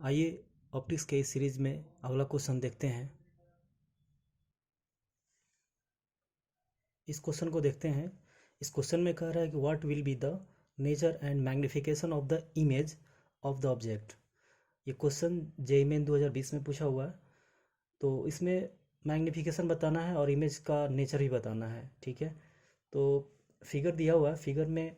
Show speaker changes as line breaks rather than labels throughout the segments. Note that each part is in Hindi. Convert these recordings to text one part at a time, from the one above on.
आइए ऑप्टिक्स के इस सीरीज में अगला क्वेश्चन देखते हैं। इस क्वेश्चन को देखते हैं। इस क्वेश्चन में कह रहा है कि what will be the nature and magnification of the image of the object. ये क्वेश्चन जेईई मेन 2020 में पूछा हुआ है। तो इसमें मैग्निफिकेशन बताना है और इमेज का नेचर भी बताना है। ठीक है, तो फिगर दिया हुआ है। फिगर में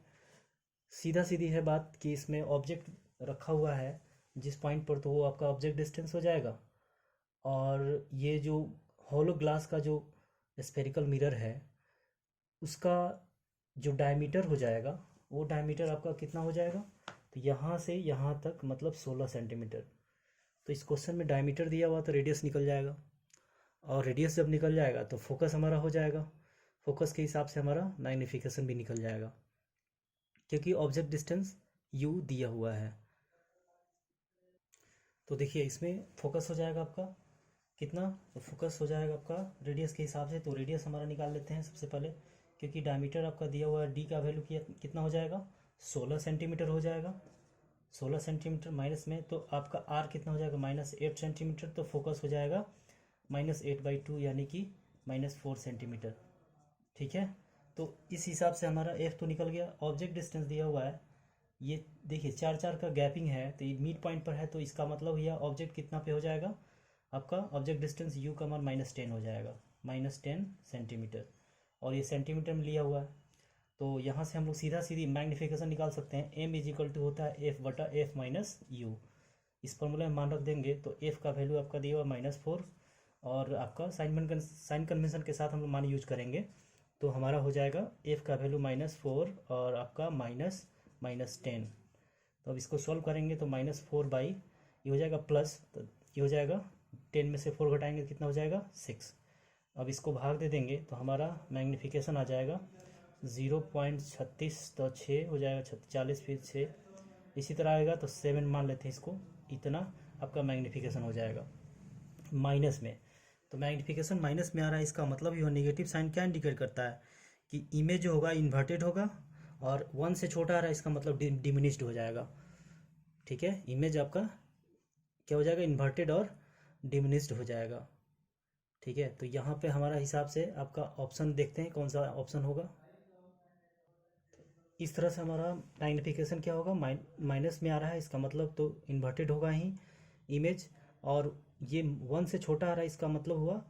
सीधा सीधी है बात कि इसमें ऑब्जेक्ट रखा हुआ है जिस पॉइंट पर, तो वो आपका ऑब्जेक्ट डिस्टेंस हो जाएगा। और ये जो होलो ग्लास का जो स्फेरिकल मिरर है उसका जो डायमीटर हो जाएगा, वो डायमीटर आपका कितना हो जाएगा, तो यहाँ से यहाँ तक मतलब 16 सेंटीमीटर। तो इस क्वेश्चन में डायमीटर दिया हुआ तो रेडियस निकल जाएगा, और रेडियस जब निकल जाएगा तो फोकस हमारा हो जाएगा। फोकस के हिसाब से हमारा मैग्नीफिकेशन भी निकल जाएगा, क्योंकि ऑब्जेक्ट डिस्टेंस u दिया हुआ है। तो देखिए इसमें फोकस हो जाएगा आपका कितना, तो फोकस हो जाएगा आपका रेडियस के हिसाब से। तो रेडियस हमारा निकाल लेते हैं सबसे पहले, क्योंकि डायमीटर आपका दिया हुआ है, डी का वैल्यू कितना हो जाएगा, 16 सेंटीमीटर हो जाएगा। 16 सेंटीमीटर माइनस में तो आपका आर कितना हो जाएगा, -8 सेंटीमीटर। तो फोकस हो जाएगा -8/2 यानी कि -4 सेंटीमीटर। ठीक है, तो इस हिसाब से हमारा एफ तो निकल गया। ऑब्जेक्ट डिस्टेंस दिया हुआ है, ये देखिए 4 4 का गैपिंग है, तो ये मिड पॉइंट पर है, तो इसका मतलब यह ऑब्जेक्ट कितना पे हो जाएगा, आपका ऑब्जेक्ट डिस्टेंस u का मान -10 हो जाएगा, -10 सेंटीमीटर। और ये सेंटीमीटर में लिया हुआ है, तो यहाँ से हम लोग सीधा सीधी मैग्नीफिकेशन निकाल सकते हैं। m = होता है f/f-u। इस फॉर्मूले में मान रख देंगे तो f का वैल्यू आपका दिया हुआ -4, और आपका साइन कन्वेंशन के साथ हम लोग मान यूज करेंगे, तो हमारा हो जाएगा f का वैल्यू -4 और आपका -10। तो अब इसको सॉल्व करेंगे तो -4 ये हो जाएगा प्लस, तो ये हो जाएगा 10 में से 4 घटाएंगे तो कितना हो जाएगा 6। अब इसको भाग दे देंगे तो हमारा मैग्नीफिकेशन आ जाएगा 0.36, तो 6 हो जाएगा 40 फिर 6, इसी तरह आएगा तो 7 मान लेते हैं इसको। इतना आपका मैग्नीफिकेशन हो जाएगा माइनस में। तो मैग्नीफिकेशन माइनस में आ रहा है, इसका मतलब ये नेगेटिव साइन क्या इंडिकेट करता है कि इमेज जो होगा इन्वर्टेड होगा, और 1 से छोटा आ रहा है, इसका मतलब डिमिनिश्ड हो जाएगा। ठीक है, इमेज आपका क्या हो जाएगा, इन्वर्टेड और डिमिनिश्ड हो जाएगा। ठीक है, तो यहाँ पे हमारा हिसाब से आपका ऑप्शन देखते हैं कौन सा ऑप्शन होगा। इस तरह से हमारा मैग्नीफिकेशन क्या होगा, माइनस में आ रहा है, इसका मतलब तो इन्वर्टेड होगा ही इमेज। और ये 1 से छोटा आ रहा है, इसका मतलब हुआ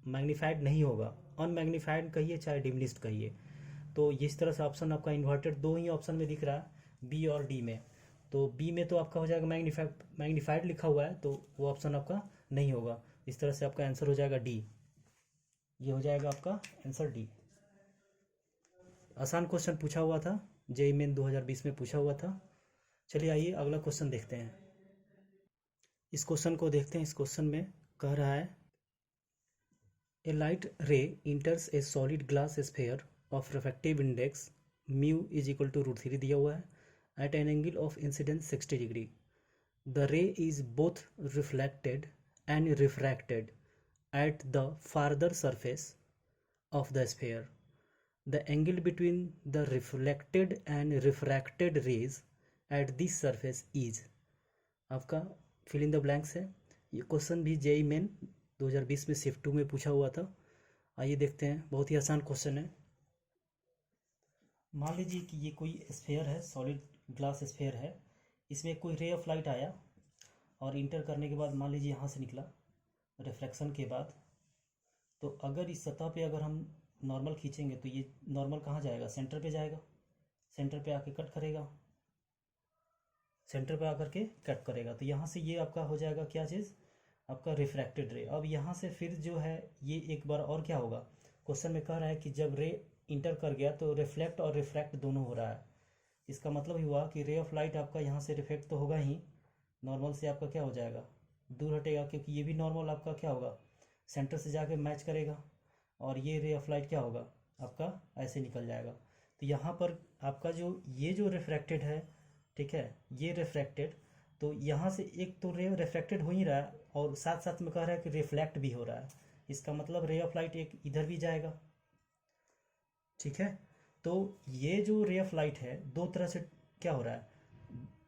मैग्नीफाइड नहीं होगा, अनमैग्नीफाइड कहिए चाहे डिमिनिश्ड कहिए। तो इस तरह से ऑप्शन आपका इन्वर्टेड दो ही ऑप्शन में दिख रहा है, बी और डी में। तो बी में तो आपका हो जाएगा मैग्नीफाइड लिखा हुआ है, तो वो ऑप्शन आपका नहीं होगा। इस तरह से आपका आंसर हो जाएगा डी। ये हो जाएगा आपका आंसर डी। आसान क्वेश्चन पूछा हुआ था, जेईई मेन 2020 में पूछा हुआ था। चलिए आइए अगला क्वेश्चन देखते हैं। इस क्वेश्चन को देखते हैं। इस क्वेश्चन में कह रहा है a light ray enters a solid glass sphere of refractive index μ = √3 दिया हुआ है at an angle of incidence 60 degree. The ray is both reflected and refracted at the farther surface of the sphere. The angle between the reflected and refracted rays at this surface is, आपका फिल इन द ब्लैंक्स है। ये क्वेश्चन भी जेईई मेन 2020 में शिफ्ट 2 में पूछा हुआ था। आइए देखते हैं, बहुत ही आसान क्वेश्चन है। मान लीजिए कि ये कोई स्फेयर है, सॉलिड ग्लास स्फेयर है, इसमें कोई रे ऑफ लाइट आया और इंटर करने के बाद मान लीजिए यहाँ से निकला रिफ्लेक्शन के बाद, तो अगर इस सतह पे अगर हम नॉर्मल खींचेंगे तो ये नॉर्मल कहाँ जाएगा, सेंटर पे जाएगा। सेंटर पे आके कट करेगा, सेंटर पे आकर के कट करेगा, तो यहाँ से ये आपका हो जाएगा क्या चीज़, आपका रिफ्रैक्टेड रे। अब यहाँ से फिर जो है ये एक बार और क्या होगा, क्वेश्चन में कह रहा है कि जब रे इंटर कर गया तो रिफ्लेक्ट और रिफ्रैक्ट दोनों हो रहा है। इसका मतलब हुआ कि रे ऑफ लाइट आपका यहाँ से रिफ्लेक्ट तो होगा ही, नॉर्मल से आपका क्या हो जाएगा, दूर हटेगा, क्योंकि ये भी नॉर्मल आपका क्या होगा, सेंटर से जाके मैच करेगा, और ये रे ऑफ लाइट क्या होगा आपका ऐसे निकल जाएगा। तो यहाँ पर आपका जो ये जो रिफ्रैक्टेड है, ठीक है, ये रिफ्रैक्टेड, तो यहाँ से एक तो रे रिफ्रैक्टेड हो ही रहा है, और साथ साथ में कह रहा है कि रिफ्लेक्ट भी हो रहा है। इसका मतलब रे ऑफ लाइट एक इधर भी जाएगा। ठीक है, तो ये जो रे ऑफ लाइट है दो तरह से क्या हो रहा है,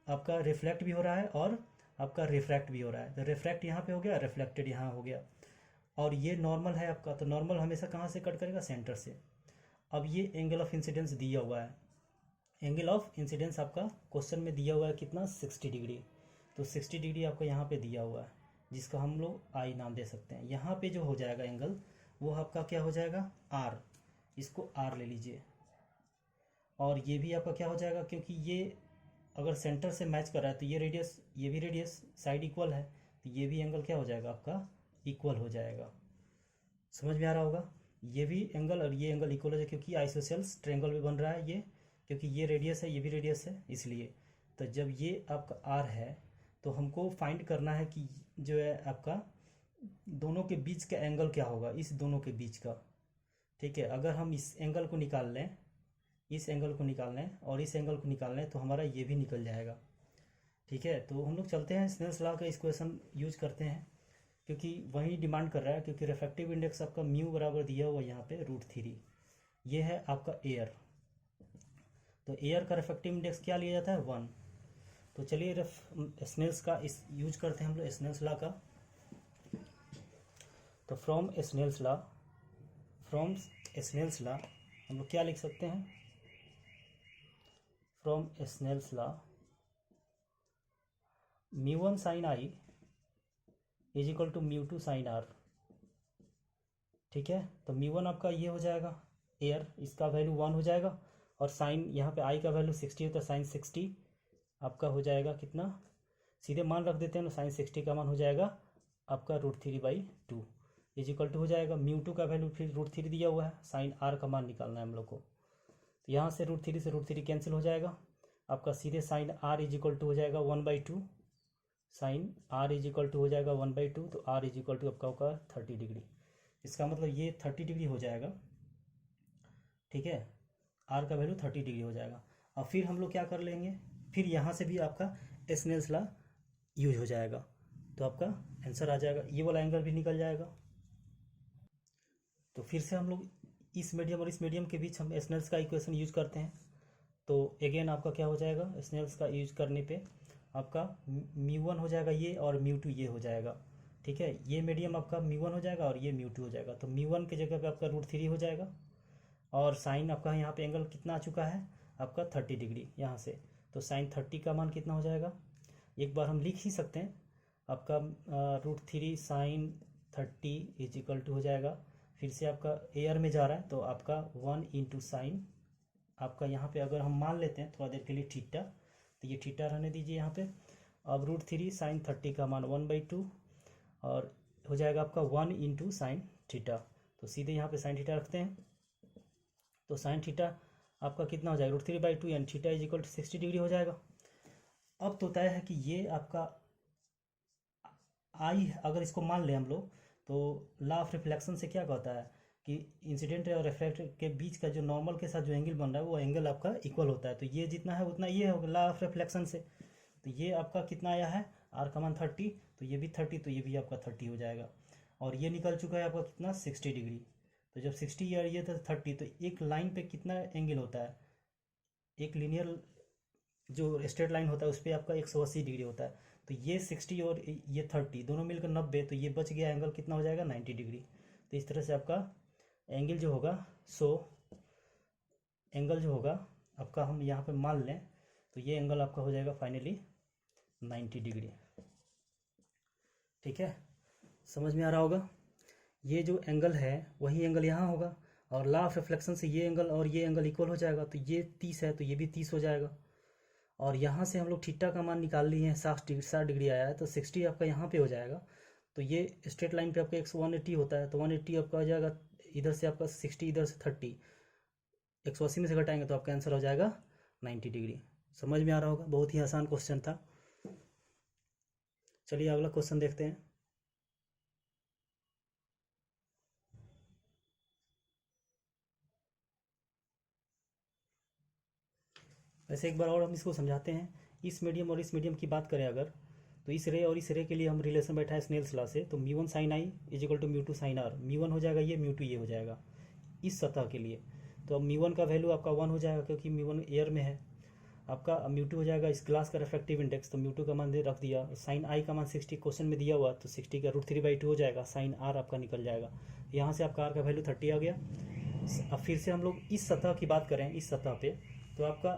आपका रिफ्लेक्ट भी हो रहा है और आपका रिफ्रैक्ट भी हो रहा है। तो रिफ्रैक्ट यहाँ पे हो गया, रिफ्लेक्टेड यहाँ हो गया। और ये नॉर्मल है आपका, तो नॉर्मल हमेशा कहाँ से कट करेगा, सेंटर से। अब ये एंगल ऑफ इंसिडेंस दिया हुआ है, एंगल ऑफ इंसिडेंस आपका क्वेश्चन में दिया हुआ है कितना, 60 डिग्री। तो 60 डिग्री आपका यहाँ पे दिया हुआ है, जिसका हम लोग आई नाम दे सकते हैं। यहाँ पे जो हो जाएगा एंगल, वो आपका क्या हो जाएगा, आर, इसको आर ले लीजिए। और ये भी आपका क्या हो जाएगा, क्योंकि ये अगर सेंटर से मैच कर रहा है तो ये रेडियस, ये भी रेडियस साइड इक्वल है, तो ये भी एंगल क्या हो जाएगा आपका, इक्वल हो जाएगा। समझ में आ रहा होगा। ये भी एंगल और ये एंगल इक्वल हो जाएगा, क्योंकि आइसोसेल्स ट्रायंगल में बन रहा है ये, क्योंकि ये रेडियस है, ये भी रेडियस है, इसलिए। तो जब ये आपका आर है, तो हमको फाइंड करना है कि जो है आपका दोनों के बीच का एंगल क्या होगा, इस दोनों के बीच का। ठीक है, अगर हम इस एंगल को निकाल लें, इस एंगल को निकाल लें और इस एंगल को निकाल लें, तो हमारा ये भी निकल जाएगा। ठीक है, तो हम लोग चलते हैं स्नेल्स लॉ का इक्वेशन यूज करते हैं, क्योंकि वही डिमांड कर रहा है। क्योंकि रिफ्रैक्टिव इंडेक्स आपका म्यू बराबर दिया हुआ यहाँ पे √3, ये है आपका एयर। तो एयर का रिफ्रैक्टिव इंडेक्स क्या लिया जाता है, 1। तो चलिए स्नेल्स का इस यूज करते हैं हम लोग, स्नेल्स लॉ का। तो फ्रॉम स्नेल्स लॉ हम लोग क्या लिख सकते हैं, from Snell's law μ1 sin i is equal to μ2 sin r। ठीक है, तो μ1 आपका ये हो जाएगा एयर, इसका वैल्यू 1 हो जाएगा, और साइन यहाँ पे i का वैल्यू 60 होता है, साइन 60 आपका हो जाएगा कितना, सीधे मान रख देते हैं ना, साइन 60 का मान हो जाएगा आपका √3/2 इज इक्वल टू हो जाएगा μ2 का वैल्यू फिर √3 दिया हुआ है, साइन r का मान निकालना है हम लोग को। तो यहाँ से √3 से √3 कैंसिल हो जाएगा, आपका सीधे sine r is equal to हो जाएगा 1/2, sine r is equal to हो जाएगा 1/2, तो r इज इक्वल टू आपका होगा 30 डिग्री। इसका मतलब ये 30 डिग्री हो जाएगा। ठीक है, r का वैल्यू 30 डिग्री हो जाएगा। और फिर हम लोग क्या कर लेंगे, फिर यहाँ से भी आपका स्नेल्स लॉ यूज हो जाएगा, तो आपका आंसर आ जाएगा, ये वाला एंगल भी निकल जाएगा। तो फिर से हम लोग इस मीडियम और इस मीडियम के बीच हम स्नेल्स का इक्वेशन यूज करते हैं। तो अगेन आपका क्या हो जाएगा, स्नेल्स का यूज करने पे आपका μ1 हो जाएगा ये, और μ2 ये हो जाएगा। ठीक है, ये मीडियम आपका μ1 हो जाएगा और ये μ2 हो जाएगा। तो μ1 की जगह पे आपका √3 हो जाएगा, और साइन आपका यहाँ पे एंगल कितना आ चुका है आपका 30 डिग्री यहाँ से। तो साइन 30 का मान कितना हो जाएगा, एक बार हम लिख ही सकते हैं, आपका √3 साइन 30 इज इक्वल टू हो जाएगा, फिर से आपका एयर में जा रहा है, तो आपका 1 इंटू साइन आपका यहाँ पे अगर हम मान लेते हैं थोड़ा देर के लिए थीटा, तो ये थीटा रहने दीजिए यहाँ पे। अब √3 साइन 30 का मान 1/2, और हो जाएगा आपका 1 इंटू साइन थीटा। तो सीधे यहाँ पे साइन थीटा रखते हैं, तो साइन थीटा आपका कितना हो जाएगा, √3/2, यानी theta is equal to 60 degree हो जाएगा। अब तो तय है कि ये आपका आई, अगर इसको मान लें हम लोग, तो लॉ ऑफ रिफ्लेक्शन से क्या कहता है कि इंसिडेंट और रिफ्रैक्ट के बीच का जो नॉर्मल के साथ जो एंगल बन रहा है, वो एंगल आपका इक्वल होता है। तो ये जितना है उतना ये होगा लॉ ऑफ रिफ्लेक्शन से। तो ये आपका कितना आया है, आर का मान 30, तो ये भी 30, तो ये भी आपका 30 हो जाएगा। और ये निकल चुका है आपका कितना, 60 डिग्री। तो जब 60 और ये 30, तो एक लाइन पे कितना एंगल होता है, एक लीनियर जो स्ट्रेट लाइन होता है उस पर आपका 180 डिग्री होता है। तो ये 60 और ये 30 दोनों मिलकर 90, तो ये बच गया एंगल कितना हो जाएगा, 90 डिग्री। तो इस तरह से आपका एंगल जो होगा, एंगल जो होगा आपका, हम यहाँ पे मान लें, तो ये एंगल आपका हो जाएगा फाइनली 90 डिग्री। ठीक है, समझ में आ रहा होगा। ये जो एंगल है वही एंगल यहाँ होगा, और लॉ ऑफ रिफ्लेक्शन से ये एंगल और ये एंगल इक्वल हो जाएगा। तो ये 30 है, तो ये भी 30 हो जाएगा। और यहाँ से हम लोग थीटा का मान निकाल लिए हैं, 60 डिग्री आया है, तो 60 आपका यहाँ पे हो जाएगा। तो ये स्ट्रेट लाइन पे आपका 180 होता है, तो 180 आपका हो जाएगा, इधर से आपका 60, इधर से 30, 180 में से घटाएंगे तो आपका आंसर हो जाएगा 90 डिग्री। समझ में आ रहा होगा, बहुत ही आसान क्वेश्चन था। चलिए अगला क्वेश्चन देखते हैं। वैसे एक बार और हम इसको समझाते हैं। इस मीडियम और इस मीडियम की बात करें अगर, तो इस रे और इस रे के लिए हम रिलेशन बैठा है स्नेल्स लॉ से। तो μ1 sin i is equal to μ2 sin r, μ1 हो जाएगा ये, μ2 ये हो जाएगा इस सतह के लिए। तो अब μ1 का वैल्यू आपका 1 हो जाएगा, क्योंकि μ1 एयर में है। आपका म्यू2 हो जाएगा इस ग्लास का रिफ्रैक्टिव इंडेक्स, तो म्यू2 का मान रख दिया, साइन आई का मान 60 क्वेश्चन में दिया हुआ, तो 60 का √3/2 हो जाएगा, साइन आर आपका निकल जाएगा। यहाँ से आपका आर का वैल्यू 30 आ गया। अब फिर से हम लोग इस सतह की बात करें, इस सतह पे तो आपका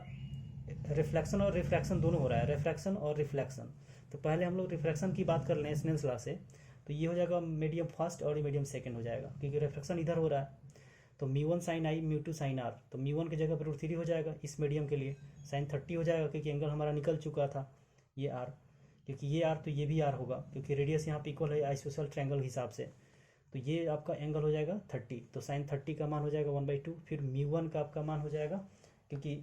रिफ्लेक्शन और रिफ्रैक्शन दोनों हो रहा है, रिफ्रैक्शन और रिफ्लेक्शन। तो पहले हम लोग रिफ्रैक्शन की बात कर लें स्नेल्स लॉ से, तो ये हो जाएगा मीडियम फर्स्ट और मीडियम सेकंड हो जाएगा, क्योंकि रिफ्रैक्शन इधर हो रहा है। तो म्यू1 साइन आई, म्यू2 साइन आर, तो म्यू1 की जगह पर √3 हो जाएगा इस मीडियम के लिए, साइन 30 हो जाएगा क्योंकि एंगल हमारा निकल चुका था ये आर, क्योंकि ये आर तो ये भी आर होगा, क्योंकि रेडियस यहाँ पे इक्वल है आइसोसेल ट्रायंगल के हिसाब से। तो ये आपका एंगल हो जाएगा 30, तो साइन 30 का मान हो जाएगा 1/2। फिर म्यू1 का आपका मान हो जाएगा, क्योंकि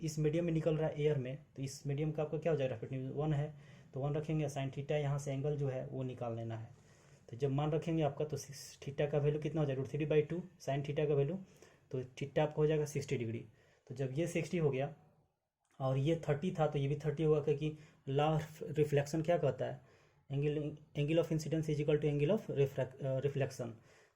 इस मीडियम में निकल रहा है एयर में, तो इस मीडियम का आपका क्या हो जाएगा, रिफ्रैक्टिव 1 है तो 1 रखेंगे, साइन थीटा यहाँ से एंगल जो है वो निकाल लेना है। तो जब मान रखेंगे आपका, तो थीटा का वैल्यू कितना हो जाएगा, √3/2 साइन थीटा का वैल्यू, तो थीटा आपका हो जाएगा 60 डिग्री। तो जब ये 60 हो गया और ये 30 था तो ये भी 30 होगा, क्योंकि लॉ रिफ्लेक्शन क्या कहता है, angle of incidence is equal to angle of reflection.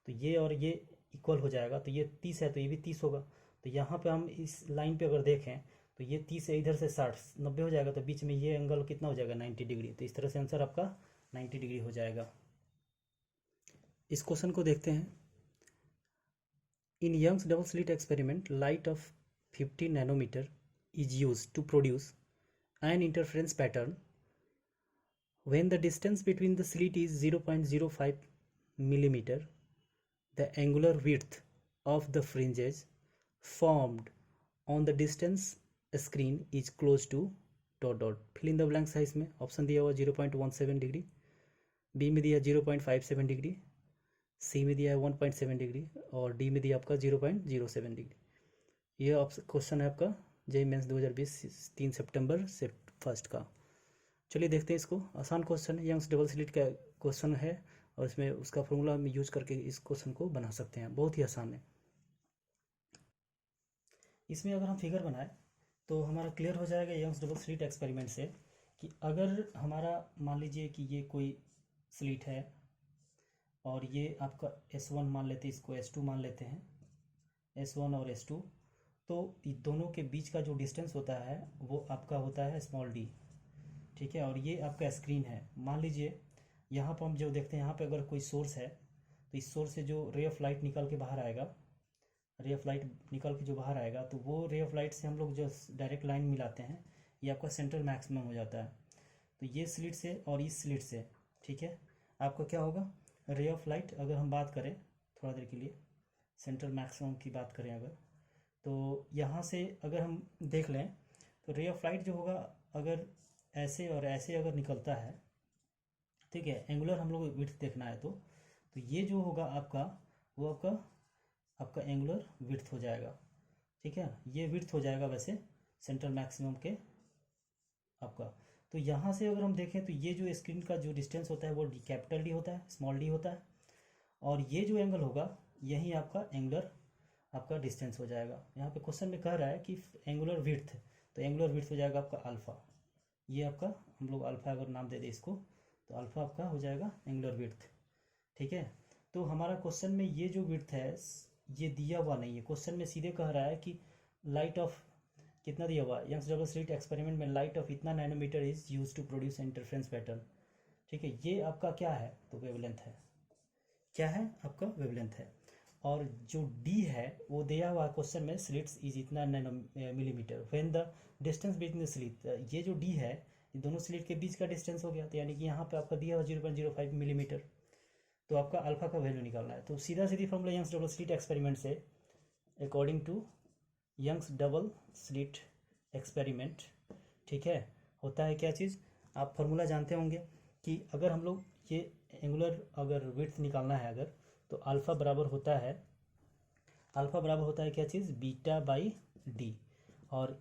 तो ये और ये इक्वल हो जाएगा, तो ये 30 है तो ये भी 30 होगा। तो यहाँ पे हम इस लाइन पे अगर देखें तो ये 30 है, इधर से 60 90 हो जाएगा, तो बीच में ये एंगल कितना हो जाएगा, 90 डिग्री। तो इस तरह से आंसर आपका 90 डिग्री हो जाएगा। इस क्वेश्चन को देखते हैं। In Young's double slit experiment light of 50 nanometre is used to produce an interference pattern when the distance between the slit is 0.05 millimeter. The angular width of the fringes formed on the distance screen is close to ... fill in the blanks है इसमें। ऑप्शन दिया हुआ 0.17 डिग्री, बी में दिया 0.57 डिग्री, सी में दिया है 1.7 डिग्री और डी में दिया आपका 0.07 डिग्री। ये क्वेश्चन है आपका जेईई मेंस 2020 3 सितंबर से 1 का। चलिए देखते हैं इसको। आसान क्वेश्चन है, यंग्स डबल स्लिट का क्वेश्चन है और इसमें उसका फॉर्मूला हम यूज करके इस क्वेश्चन को बना सकते हैं, बहुत ही आसान है। इसमें अगर हम फिगर बनाए तो हमारा क्लियर हो जाएगा यंग्स डबल स्लिट एक्सपेरिमेंट से कि अगर हमारा मान लीजिए कि ये कोई स्लिट है और ये आपका S1 मान लेते हैं, इसको S2 मान लेते हैं, S1 और S2, तो दोनों के बीच का जो डिस्टेंस होता है वो आपका होता है स्मॉल d, ठीक है। और ये आपका स्क्रीन है। मान लीजिए यहाँ पर हम जो देखते हैं, यहाँ पे अगर कोई सोर्स है तो इस सोर्स से जो रे ऑफ लाइट निकल के बाहर आएगा, रे ऑफ लाइट निकल के जो बाहर आएगा, तो वो रे ऑफ लाइट से हम लोग जो डायरेक्ट लाइन मिलाते हैं, ये आपका सेंट्रल मैक्सिमम हो जाता है। तो ये स्लिट से और इस स्लिट से, ठीक है, आपका क्या होगा, रे ऑफ लाइट अगर हम बात करें थोड़ा देर के लिए, सेंट्रल मैक्सिमम की बात करें अगर, तो यहाँ से अगर हम देख लें तो रे ऑफ लाइट जो होगा अगर ऐसे और ऐसे अगर निकलता है, ठीक है, एंगुलर हम लोग विड्थ देखना है तो ये जो होगा आपका वो आपका एंगुलर विड्थ हो जाएगा, ठीक है। ये विड्थ हो जाएगा वैसे सेंट्रल मैक्सिमम के आपका। तो यहाँ से अगर हम देखें तो ये जो स्क्रीन का जो डिस्टेंस होता है वो कैपिटल डी होता है, स्मॉल डी होता है, और ये जो एंगल होगा यही आपका एंगुलर आपका डिस्टेंस हो जाएगा। यहाँ पे क्वेश्चन में कह रहा है कि एंगुलर विड्थ, तो एंगुलर विड्थ हो जाएगा आपका अल्फा। ये आपका हम लोग अल्फा अगर नाम दे दें इसको, तो अल्फा आपका हो जाएगा एंगुलर विड्थ, ठीक है। तो हमारा क्वेश्चन में ये जो विड्थ है ये दिया हुआ नहीं है, क्वेश्चन में सीधे कह रहा है कि लाइट ऑफ कितना दिया हुआ है, यंग्स डबल स्लिट एक्सपेरिमेंट में लाइट ऑफ इतना nanometre is use to produce interference pattern, ठीक है। ये आपका क्या है, तो वेवलेंथ है, क्या है आपका वेवलेंथ है। और जो डी है वो दिया हुआ क्वेश्चन में स्लिट्स इज इतना nano millimetre when the distance between the slit, ये जो डी है ये दोनों स्लिट के बीच का डिस्टेंस हो गया, तो यानी कि यहाँ पे आपका दिया हुआ 0.05 मिलीमीटर, तो आपका अल्फा का वैल्यू निकालना है। तो सीधा सीधी formula Young's double slit experiment से according to Young's double slit experiment, ठीक है, होता है क्या चीज़, आप फॉर्मूला जानते होंगे कि अगर हम लोग ये एंगुलर अगर विड्थ निकालना है अगर, तो अल्फा बराबर होता है क्या चीज़, बीटा बाई डी। और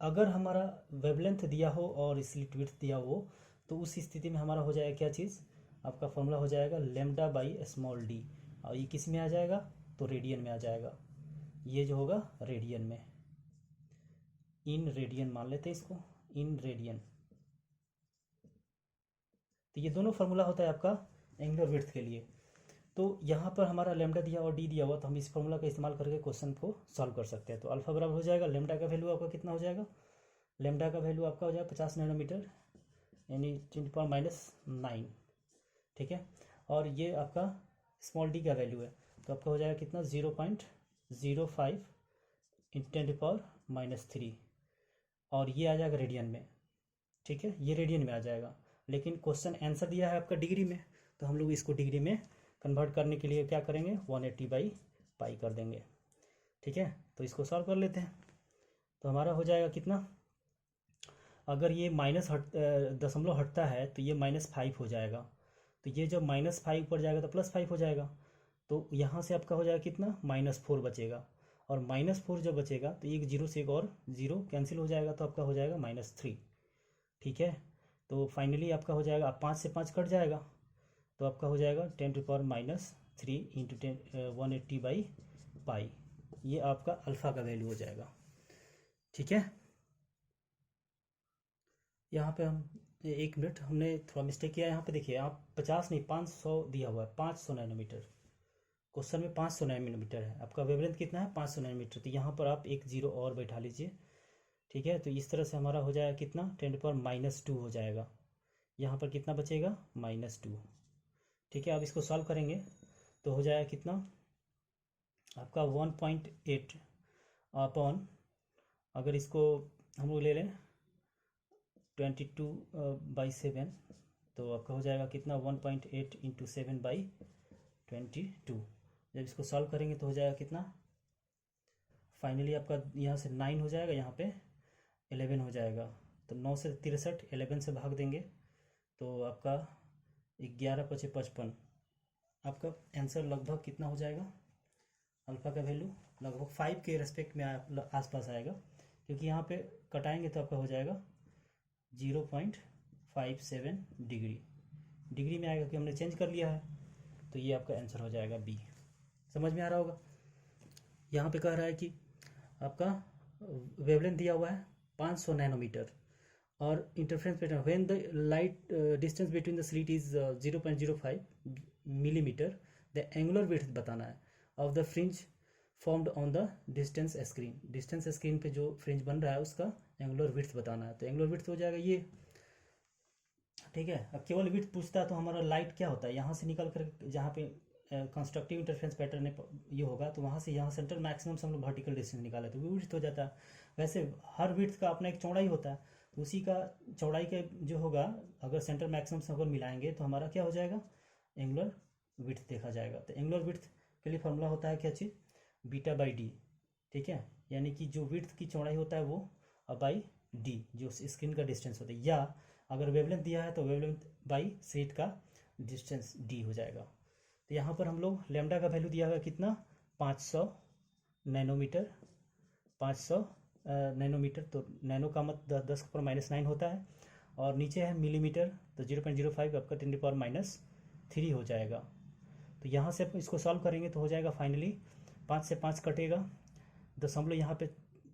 अगर हमारा वेवलेंथ दिया हो और स्लिट विड्थ दिया हो तो उस स्थिति में हमारा हो जाएगा क्या चीज़, आपका फॉर्मूला हो जाएगा लैम्डा बाई स्मॉल डी, और ये किस में आ जाएगा, तो रेडियन में आ जाएगा। ये जो होगा रेडियन में, इन रेडियन मान लेते हैं इसको, इन रेडियन। तो ये दोनों फार्मूला होता है आपका एंगुलर विड्थ के लिए। तो यहाँ पर हमारा लैम्डा दिया और डी दिया हुआ, तो हम इस फार्मूला का इस्तेमाल करके क्वेश्चन को सॉल्व कर सकते हैं। तो अल्फा बराबर हो जाएगा, लैम्डा का वैल्यू आपका कितना हो जाएगा, लेमडा का वैल्यू आपका हो जाएगा 50 नैनोमीटर यानी 10⁻⁹ ठीक है। और ये आपका स्मॉल डी का वैल्यू है, तो आपका हो जाएगा कितना 0.05 × 10⁻³ और ये आ जाएगा रेडियन में, ठीक है, ये रेडियन में आ जाएगा। लेकिन क्वेश्चन आंसर दिया है आपका डिग्री में, तो हम लोग इसको डिग्री में कन्वर्ट करने के लिए क्या करेंगे 180/π कर देंगे, ठीक है। तो इसको सॉल्व कर लेते हैं। तो हमारा हो जाएगा कितना, अगर ये माइनस दशमलव हटता है तो ये -5 हो जाएगा, तो ये जब -5 ऊपर जाएगा तो +5 हो जाएगा, तो यहाँ से आपका हो जाएगा कितना -4 बचेगा, और -4 जब बचेगा तो एक जीरो से एक और जीरो कैंसिल हो जाएगा, तो आपका हो जाएगा -3, ठीक है। तो फाइनली आपका हो जाएगा, 5 से 5 कट जाएगा, तो आपका हो जाएगा 10⁻³ × 180/π, ये आपका अल्फ़ा का वैल्यू हो जाएगा, ठीक है। यहाँ पे हम 1 मिनट हमने थोड़ा मिस्टेक किया, यहाँ पे देखिए आप 50 नहीं 500 दिया हुआ है, 500 नैनोमीटर क्वेश्चन में 500 नैनोमीटर है, आपका वेवलेंथ कितना है 500 नैनोमीटर, तो यहाँ पर आप एक जीरो और बैठा लीजिए, ठीक है। तो इस तरह से हमारा हो जाएगा कितना 10⁻² हो जाएगा, यहाँ पर कितना बचेगा -2, ठीक है। अब इसको सॉल्व करेंगे तो हो जाएगा कितना आपका 1.8 अपॉन, अगर इसको हम लोग ले लें 22/7, तो आपका हो जाएगा कितना 1.8 × 7/22। जब इसको सॉल्व करेंगे तो हो जाएगा कितना, फाइनली आपका यहाँ से 9 हो जाएगा, यहाँ पे 11 हो जाएगा, तो 9 से 63 11 से भाग देंगे तो आपका 11×5 = 55, आपका आंसर लगभग कितना हो जाएगा, अल्फ़ा का वैल्यू लगभग 5 के रेस्पेक्ट में आसपास आएगा, क्योंकि यहाँ पे कटाएंगे तो आपका हो जाएगा 0.57 डिग्री में आएगा, कि हमने चेंज कर लिया है, तो ये आपका आंसर हो जाएगा बी। समझ में आ रहा होगा। यहाँ पे कह रहा है कि आपका वेवलेंथ दिया हुआ है 500 नैनोमीटर और interference pattern when the light distance between the slit is 0.05 millimetre, the angular width बताना है of the fringe formed on the distance screen पे जो फ्रिंज बन रहा है उसका एंगुलर विड्थ बताना है, तो एंगुलर विड्थ हो जाएगा ये, ठीक है। अब केवल विड्थ पूछता है तो हमारा लाइट क्या होता है, यहाँ से निकल कर जहाँ पे कंस्ट्रक्टिव इंटरफेरेंस पैटर्न ये होगा, तो वहाँ से यहाँ सेंटर मैक्सिमम से हम लोग वर्टिकल डिस्टेंस निकाले तो विड्थ हो जाता है। वैसे हर विड्थ का अपना एक चौड़ाई होता है, तो उसी का चौड़ाई के जो होगा अगर सेंटर मैक्सिमम से अगर मिलाएंगे तो हमारा क्या हो जाएगा एंगुलर विड्थ देखा जाएगा। तो एंगुलर विड्थ के लिए फॉर्मूला होता है क्या चीज़, β/d, ठीक है, यानी कि जो विड्थ की चौड़ाई होता है वो बाई डी जो स्क्रीन का डिस्टेंस होता है, या अगर वेवलेंथ दिया है तो वेवलेंथ बाई स्लिट का डिस्टेंस डी हो जाएगा। तो यहाँ पर हम लोग लैम्डा का वैल्यू दिया हुआ कितना 500 नैनोमीटर, 500 नैनोमीटर, तो नैनो का मत 10⁻⁹ होता है, और नीचे है मिलीमीटर, तो 0.05 आपका 10⁻³ हो जाएगा। तो यहाँ से इसको सॉल्व करेंगे तो हो जाएगा फाइनली 5 से 5 कटेगा, दशमलव यहाँ पे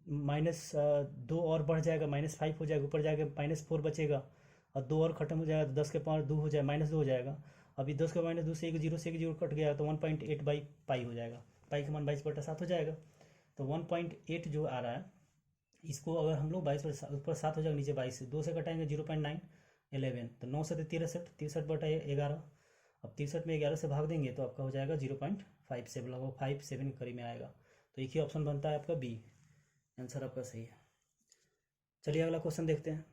-2 और बढ़ जाएगा -5 हो जाएगा, ऊपर जाएगा -4 बचेगा, और 2 और खत्म हो जाएगा तो 10 के पावर 2 हो जाएगा, -2 हो जाएगा। अभी 10 के -2 से एक जीरो कट गया तो 1.8/π हो जाएगा, पाई का मान 22/7 हो जाएगा। तो 1.8 जो आ रहा है इसको अगर हम लोग 22 ऊपर 7 हो जाएगा, नीचे 22 से 2 से कटाएंगे 0.9 11, तो 9 से 63 अब 63 में 11 से भाग देंगे तो आपका हो जाएगा 0.57, लगभग 57 के करीब में आएगा। तो एक ही ऑप्शन बनता है आपका बी, आंसर आपका सही है। चलिए अगला क्वेश्चन देखते हैं।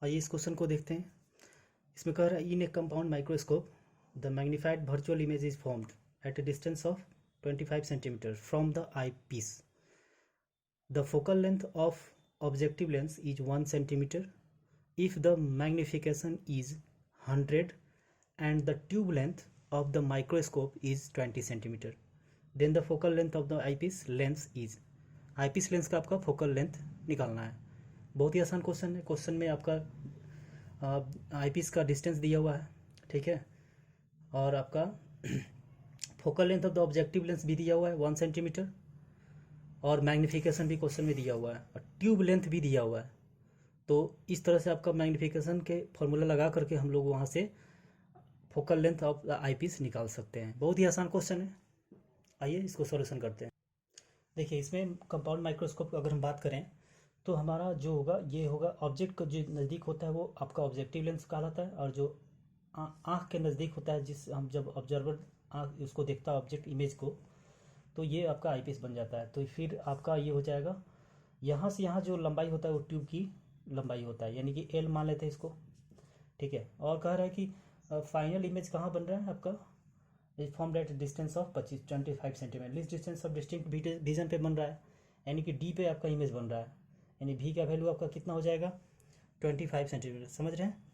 आइए इस क्वेश्चन को देखते हैं। इसमें कह रहा है in a compound microscope the magnified virtual image is formed at a distance of 25 centimetre from the eyepiece. The focal length of objective lens is 1 centimetre if the magnification is 100 and the tube length of the microscope is 20 centimeter, then the focal length of the eyepiece lens is। eyepiece lens का आपका focal length निकालना है। बहुत ही आसान क्वेश्चन है। क्वेश्चन में आपका eyepiece का डिस्टेंस दिया हुआ है, ठीक है, और आपका focal length of the objective lens भी दिया हुआ है 1 सेंटीमीटर, और मैग्निफिकेशन भी क्वेश्चन में दिया हुआ है, और ट्यूब लेंथ भी दिया हुआ है। तो इस तरह से आपका मैग्निफिकेशन के फॉर्मूला लगा करके हम लोग वहाँ से focal length of the eyepiece निकाल सकते हैं। बहुत ही आसान क्वेश्चन है। आइए इसको सॉल्यूशन करते हैं। देखिए इसमें कंपाउंड माइक्रोस्कोप अगर हम बात करें तो हमारा जो होगा ये होगा, ऑब्जेक्ट का जो नज़दीक होता है वो आपका ऑब्जेक्टिव लेंस कहलाता है, और जो आँख के नज़दीक होता है, जिस हम जब ऑब्जर्वर आँख उसको देखता है ऑब्जेक्ट इमेज को, तो ये आपका आईपीस बन जाता है। तो फिर आपका ये हो जाएगा, यहाँ से यहाँ जो लंबाई होता है वो ट्यूब की लंबाई होता है, यानी कि एल मान लेते हैं इसको। ठीक है, और कह रहा है कि फाइनल इमेज कहाँ बन रहा है आपका, is form at distance of 25 centimetre, list distance of distinct vision पे बन रहा है, यानी कि डी पे आपका इमेज बन रहा है, यानी भी का वैल्यू आपका कितना हो जाएगा 25 सेंटीमीटर। समझ रहे हैं?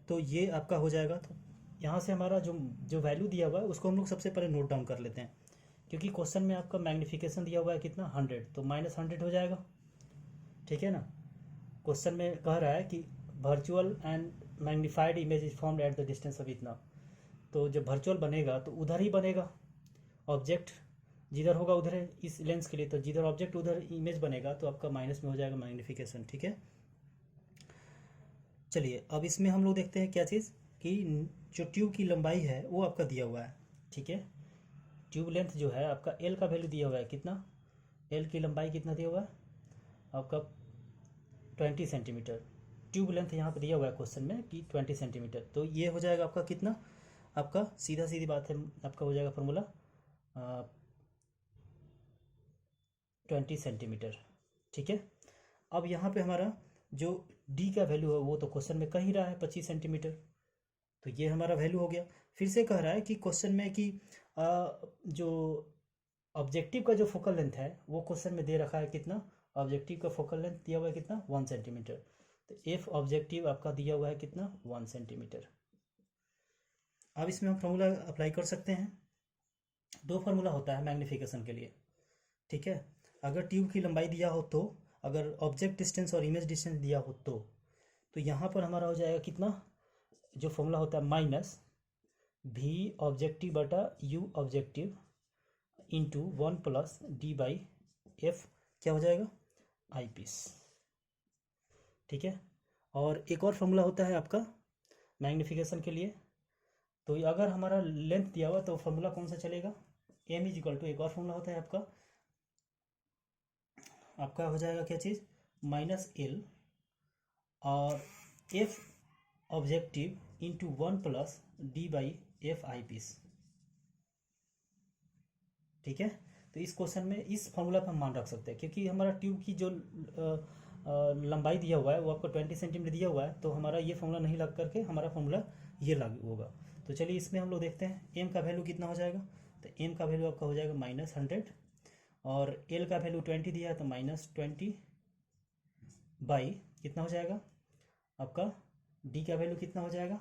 तो ये आपका हो जाएगा। तो यहाँ से हमारा जो जो वैल्यू दिया हुआ है उसको हम लोग सबसे पहले नोट डाउन कर लेते हैं, क्योंकि क्वेश्चन में आपका मैग्नीफिकेशन दिया हुआ है कितना 100, तो -100 हो जाएगा। ठीक है ना, क्वेश्चन में कह रहा है कि virtual and magnified image is formed at the distance of इतना, तो जब वर्चुअल बनेगा तो उधर ही बनेगा, ऑब्जेक्ट जिधर होगा उधर है इस लेंस के लिए, तो जिधर ऑब्जेक्ट उधर इमेज बनेगा, तो आपका माइनस में हो जाएगा मैग्नीफिकेशन। ठीक है, चलिए अब इसमें हम लोग देखते हैं क्या चीज़, कि जो ट्यूब की लंबाई है वो आपका दिया हुआ है। ठीक है, ट्यूब लेंथ जो है आपका एल का वैल्यू दिया हुआ है कितना, एल की लंबाई कितना दिया हुआ है आपका 20 सेंटीमीटर। ट्यूब लेंथ यहाँ पर दिया हुआ है क्वेश्चन में कि 20 सेंटीमीटर, तो ये हो जाएगा आपका कितना, आपका सीधा सीधी बात है, आपका हो जाएगा फॉर्मूला 20 सेंटीमीटर। ठीक है, अब यहाँ पे हमारा जो डी का वैल्यू है वो तो क्वेश्चन में कह ही रहा है 25 सेंटीमीटर, तो ये हमारा वैल्यू हो गया। फिर से कह रहा है कि क्वेश्चन में कि जो ऑब्जेक्टिव का जो फोकल लेंथ है वो क्वेश्चन में दे रखा है कितना, ऑब्जेक्टिव का फोकल लेंथ दिया हुआ है कितना 1 सेंटीमीटर, तो एफ ऑब्जेक्टिव आपका दिया हुआ है कितना 1 सेंटीमीटर। अब इसमें हम फॉर्मूला अप्लाई कर सकते हैं, दो फार्मूला होता है मैग्नीफिकेशन के लिए। ठीक है, अगर ट्यूब की लंबाई दिया हो तो, अगर ऑब्जेक्ट डिस्टेंस और इमेज डिस्टेंस दिया हो तो यहाँ पर हमारा हो जाएगा कितना, जो फॉर्मूला होता है माइनस भी ऑब्जेक्टिव बटा you objective into 1 plus D by F, क्या हो जाएगा आई पीस। ठीक है, और एक और फॉर्मूला होता है आपका मैग्नीफिकेशन के लिए, तो अगर हमारा लेंथ दिया हुआ तो फॉर्मूला कौन सा चलेगा, एम इज इक्वल टू, एक और फॉर्मूला होता है आपका, आपका हो जाएगा क्या चीज़ माइनस एल और F objective into 1 plus D by F eyepiece. ठीक है, तो इस क्वेश्चन में इस फॉर्मूला पर हम मान रख सकते हैं, क्योंकि हमारा ट्यूब की जो लंबाई दिया हुआ है वो आपको 20 सेंटीमीटर दिया हुआ है, तो हमारा ये फॉर्मूला नहीं लग करके हमारा फॉर्मूला ये लागू होगा। तो चलिए इसमें हम लोग देखते हैं एम का वैल्यू कितना हो जाएगा, तो एम का वैल्यू आपका हो जाएगा -100, और एल का वैल्यू 20 दिया है तो -20 बाई कितना हो जाएगा आपका, डी का वैल्यू कितना हो जाएगा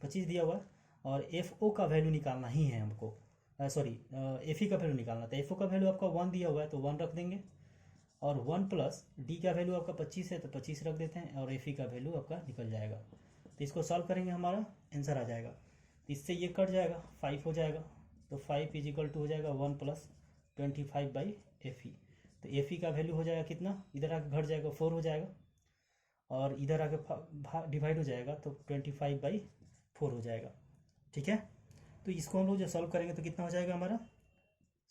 25 दिया हुआ है, और एफ ओ का वैल्यू निकालना ही है हमको, सॉरी एफ ई का वैल्यू निकालना था, एफ ओ का वैल्यू आपका 1 दिया हुआ है तो 1 रख देंगे, और 1 प्लस डी का वैल्यू आपका 25 है तो 25 रख देते हैं, और एफ ई का वैल्यू आपका निकल जाएगा। तो इसको सॉल्व करेंगे हमारा आंसर आ जाएगा, तो इससे ये कट जाएगा 5 हो जाएगा, तो 5 इज इक्वल टू हो जाएगा 1 प्लस 25 बाई एफ ई, तो एफ ई का वैल्यू हो जाएगा कितना, इधर आके घट जाएगा 4 हो जाएगा, और इधर आके डिवाइड हो जाएगा तो 25/4 हो जाएगा। ठीक है, तो इसको हम लोग जो सॉल्व करेंगे तो कितना हो जाएगा हमारा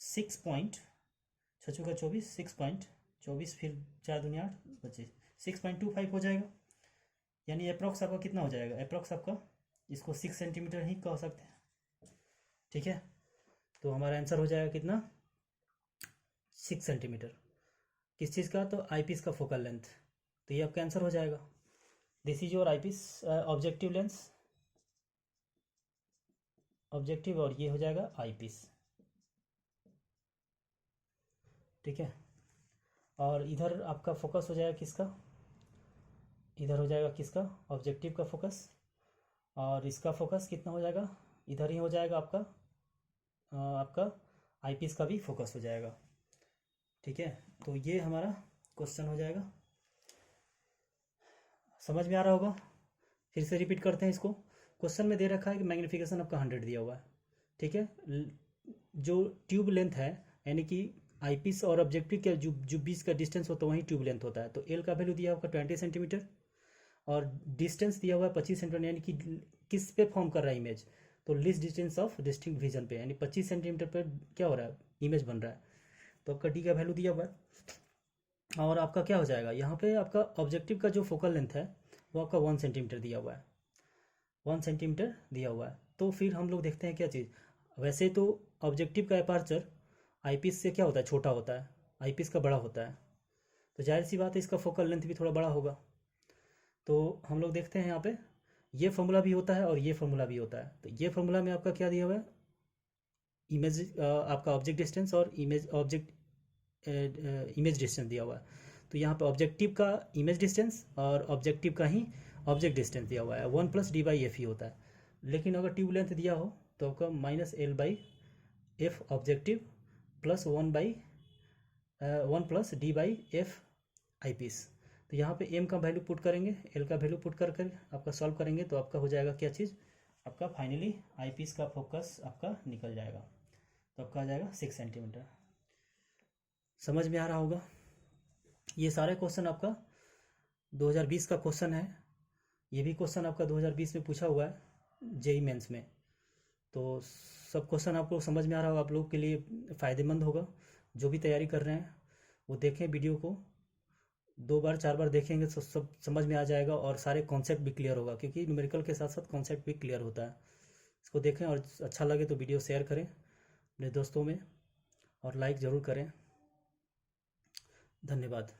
6.24, 6.24 फिर 4 दूनी 8 25, 6.25 हो जाएगा, यानी अप्रॉक्स आपका कितना हो जाएगा, अप्रॉक्स आपका इसको 6 सेंटीमीटर ही कह सकते हैं। ठीक है, तो हमारा आंसर हो जाएगा कितना 6 सेंटीमीटर, किस चीज़ का, तो आई पीस का फोकल लेंथ, तो ये आपका आंसर हो जाएगा। This is your eyepiece objective lens, objective, और ये हो जाएगा आई पीस। ठीक है, और इधर आपका फोकस हो जाएगा किसका, इधर हो जाएगा किसका ऑब्जेक्टिव का फोकस, और इसका फोकस कितना हो जाएगा, इधर ही हो जाएगा आपका आपका आई पीस का भी फोकस हो जाएगा। ठीक है, तो ये हमारा क्वेश्चन हो जाएगा, समझ में आ रहा होगा। फिर से रिपीट करते हैं इसको, क्वेश्चन में दे रखा है कि मैग्नीफिकेशन आपका 100 दिया हुआ है। ठीक है, जो ट्यूब लेंथ है यानी कि आई पीस और ऑब्जेक्टिव के जो बीच का डिस्टेंस होता है वही ट्यूब लेंथ होता है, तो एल का वैल्यू दिया होगा 20 सेंटीमीटर, और डिस्टेंस दिया हुआ है 25 सेंटीमीटर, यानी कि किस पे फॉर्म कर रहा है इमेज, तो list distance of distinct vision पे, यानी 25 सेंटीमीटर पर क्या हो रहा है इमेज बन रहा है, तो आपका डी का वैल्यू दिया हुआ है और आपका क्या हो जाएगा, यहाँ पे आपका ऑब्जेक्टिव का जो फोकल लेंथ है वो आपका 1 सेंटीमीटर दिया हुआ है, 1 सेंटीमीटर दिया हुआ है। तो फिर हम लोग देखते हैं क्या चीज़, वैसे तो ऑब्जेक्टिव का एपार्चर आईपीस से क्या होता है, छोटा होता है, आईपीस का बड़ा होता है, तो जाहिर सी बात है इसका फोकल लेंथ भी थोड़ा बड़ा होगा। तो हम लोग देखते हैं यहाँ पे ये फॉर्मूला भी होता है और ये फॉर्मूला भी होता है। तो ये फॉर्मूला में आपका क्या दिया हुआ है, इमेज आपका ऑब्जेक्ट डिस्टेंस और इमेज डिस्टेंस दिया हुआ है। तो यहाँ पे ऑब्जेक्टिव का इमेज डिस्टेंस और ऑब्जेक्टिव का ही ऑब्जेक्ट डिस्टेंस दिया हुआ है, 1+d/f ही होता है। लेकिन अगर ट्यूब लेंथ दिया हो तो आपका -l/f objective plus 1+d/f eyepiece. तो यहाँ पे m का वैल्यू पुट करेंगे, l का वैल्यू पुट कर कर आपका सॉल्व करेंगे तो आपका हो जाएगा क्या चीज़, आपका फाइनली आईपीस का फोकस आपका निकल जाएगा। तो आपका आ जाएगा 6 सेंटीमीटर। समझ में आ रहा होगा। ये सारे क्वेश्चन आपका 2020 का क्वेश्चन है। ये भी क्वेश्चन आपका 2020 में पूछा हुआ है जेई मेंस में। तो सब क्वेश्चन आपको समझ में आ रहा होगा, आप लोगों के लिए फ़ायदेमंद होगा। जो भी तैयारी कर रहे हैं वो देखें, वीडियो को 2 बार 4 बार देखेंगे तो सब समझ में आ जाएगा और सारे कॉन्सेप्ट भी क्लियर होगा, क्योंकि न्यूमेरिकल के साथ साथ कॉन्सेप्ट भी क्लियर होता है। इसको देखें और अच्छा लगे तो वीडियो शेयर करें अपने दोस्तों में और लाइक ज़रूर करें। धन्यवाद।